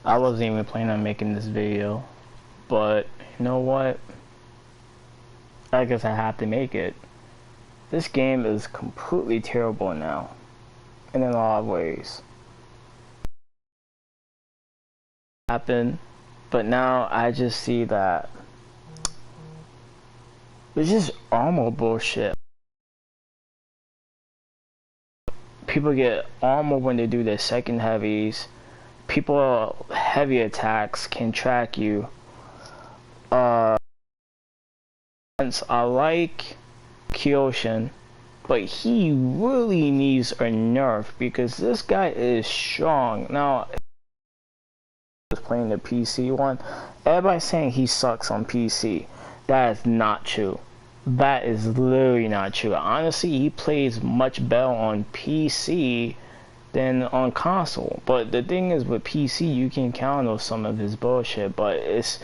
I wasn't even planning on making this video, but you know what? I guess I have to make it. This game is completely terrible now, in a lot of ways. Happen, but now I just see that it's just armor bullshit. People get armor when they do their second heavies. People heavy attacks can track you. I like Kyoshin, but he really needs a nerf because this guy is strong. Now, I was playing the PC one. Everybody's saying he sucks on PC. That is not true. That is literally not true. Honestly, he plays much better on PC than on console. But the thing is, with PC, you can counter some of his bullshit. But it's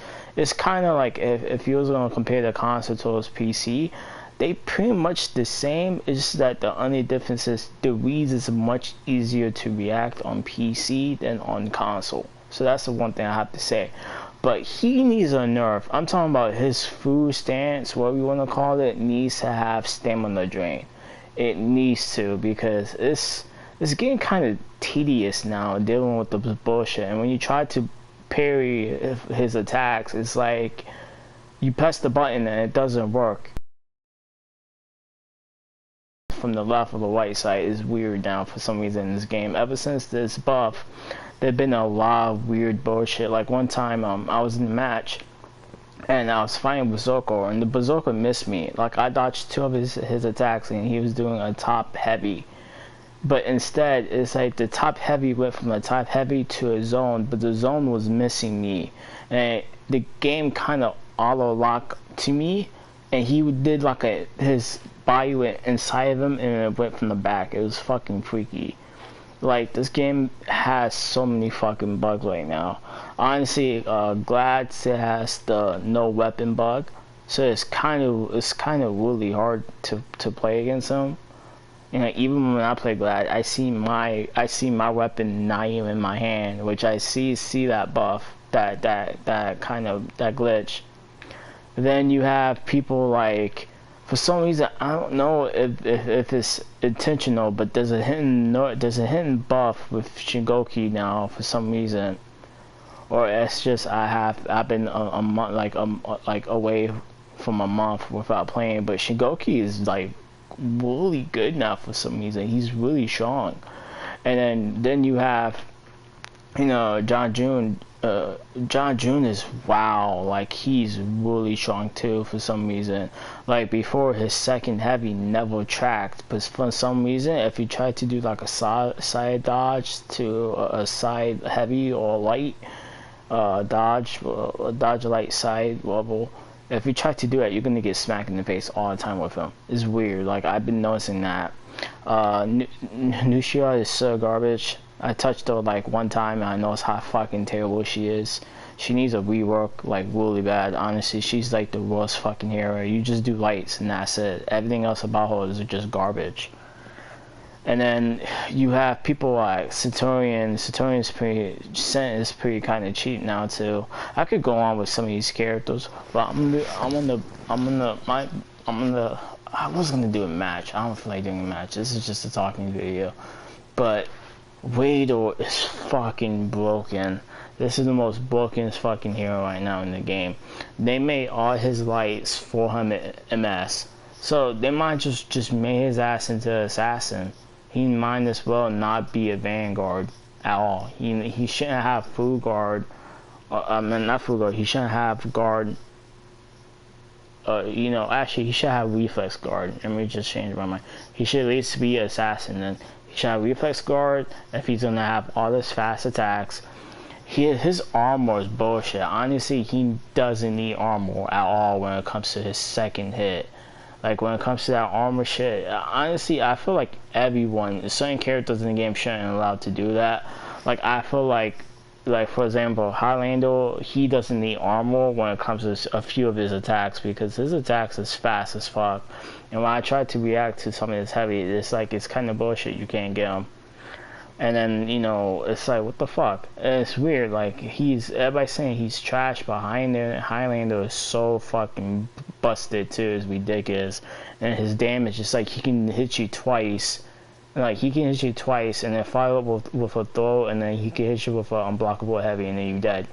kind of like if you was gonna compare the console to his PC, they pretty much the same. It's just that the only difference is the reads is much easier to react on PC than on console. So that's the one thing I have to say. But he needs a nerf. I'm talking about his food stance, what we want to call it, needs to have stamina drain. It needs to, because it's getting kind of tedious now dealing with the bullshit. And when you try to parry his attacks, it's like you press the button and it doesn't work. From the left or the right side is weird now for some reason in this game. Ever since this buff, there's been a lot of weird bullshit. Like one time I was in a match and I was fighting Berserker and the Berserker missed me. Like I dodged two of his attacks and he was doing a top heavy. But instead it's like the top heavy went from a top heavy to a zone, but the zone was missing me. And the game kind of auto locked to me and he did like his body went inside of him and it went from the back. It was fucking freaky. Like, this game has so many fucking bugs right now. Honestly, glad it has the no weapon bug, so it's kind of really hard to play against him. You know, even when I play Glad, I see my weapon not even in my hand, which I see that buff, that glitch. Then you have people like, for some reason, I don't know if it's intentional, but there's a hidden buff with Shingoki now for some reason, or it's just I've been a month like away from a month without playing. But Shingoki is like really good now for some reason. He's really strong, and then you have, you know, John June. John June is wow, like he's really strong too for some reason. Like before, his second heavy never tracked, but for some reason if you try to do like a side dodge to a side heavy or light dodge light side level, if you try to do that, you're gonna get smacked in the face all the time with him. It's weird. Like I've been noticing that. Nushia is so garbage. I touched her like one time and I know how fucking terrible she is. She needs a rework like really bad. Honestly, she's like the worst fucking hero. You just do lights and that's it. Everything else about her is just garbage. And then you have people like Centurion. Centurion's pretty kind of cheap now too. I could go on with some of these characters, but I was gonna do a match. I don't feel like doing a match. This is just a talking video. But Rador is fucking broken. This is the most broken fucking hero right now in the game. They made all his lights 400 MS. So they might just make his ass into an assassin. He might as well not be a vanguard at all. He shouldn't have full guard. I mean, not full guard. He shouldn't have guard. You know, actually, he should have reflex guard. Let me just change my mind. He should at least be an assassin. Then he should have reflex guard if he's gonna have all this fast attacks. His armor is bullshit. Honestly, he doesn't need armor at all when it comes to his second hit. Like when it comes to that armor shit, honestly, I feel like certain characters in the game shouldn't allowed to do that. Like I feel like for example, Highlander, he doesn't need armor when it comes to a few of his attacks because his attacks is fast as fuck. And when I try to react to some of his heavy, it's like it's kind of bullshit. You can't get him. And then, you know, it's like, what the fuck? And it's weird. Like, everybody's saying he's trash, but Highlander is so fucking busted too. It's ridiculous. And his damage, it's like he can hit you twice. Like, he can hit you twice and then follow up with a throw, and then he can hit you with an unblockable heavy, and then you're dead.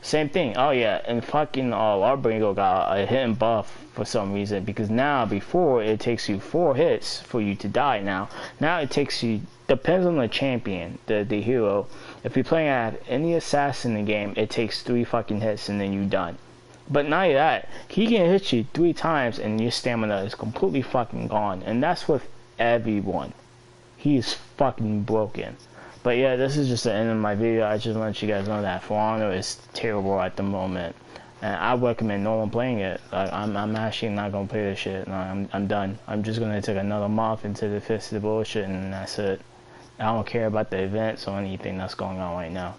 Same thing. Oh yeah, and fucking Larbringo got a hit and buff for some reason, because now before it takes you 4 hits for you to die. Now it takes you, depends on the champion, the hero. If you're playing at any assassin in the game, it takes 3 fucking hits and then you're done. But not only that, he can hit you 3 times and your stamina is completely fucking gone, and that's with everyone. He's fucking broken. But yeah, this is just the end of my video. I just want you guys know that For Honor is terrible at the moment, and I recommend no one playing it. I'm actually not gonna play this shit. No, I'm done. I'm just gonna take another month into the fist of the bullshit, and that's it. I don't care about the events or anything that's going on right now.